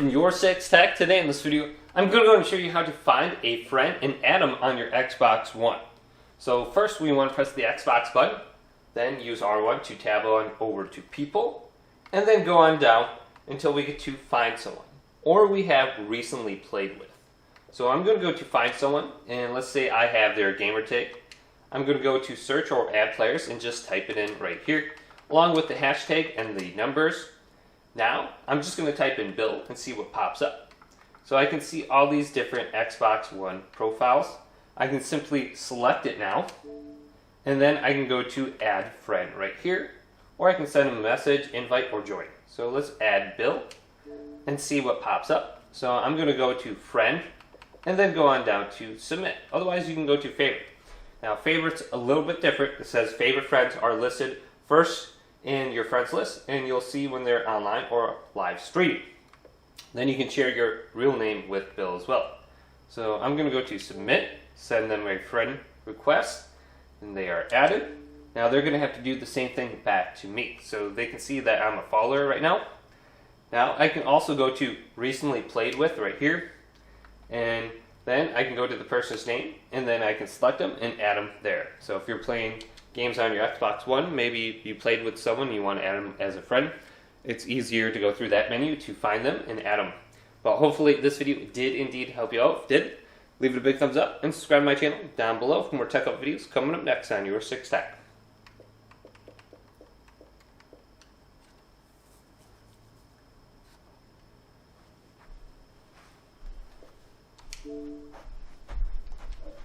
from YourSixTech. Today in this video, I'm going to go and show you how to find a friend and add them on your Xbox One. So first we want to press the Xbox button, then use R1 to tab on over to People, and then go on down until we get to Find Someone, or we have recently played with. So I'm going to go to Find Someone, and let's say I have their gamertag. I'm going to go to Search or Add Players and just type it in right here, along with the hashtag and the numbers. Now, I'm just going to type in Bill and see what pops up. So I can see all these different Xbox One profiles. I can simply select it now, and then I can go to Add Friend right here, or I can send them a message, invite, or join. So let's add Bill and see what pops up. So I'm going to go to Friend, and then go on down to Submit. Otherwise, you can go to Favorite. Now, Favorite's a little bit different. It says Favorite Friends are listed first in your friends list, and you'll see when they're online or live streaming. Then you can share your real name with Bill as well. So I'm going to go to Submit, send them a friend request, and they are added. Now they're going to have to do the same thing back to me, so they can see that I'm a follower right now. Now I can also go to Recently Played With right here, and then I can go to the person's name, and then I can select them and add them there. So if you're playing games on your Xbox One, maybe you played with someone, you want to add them as a friend, it's easier to go through that menu to find them and add them. But hopefully this video did indeed help you out. If it did, leave it a big thumbs up and subscribe to my channel down below for more tech up videos coming up next on YourSixTech.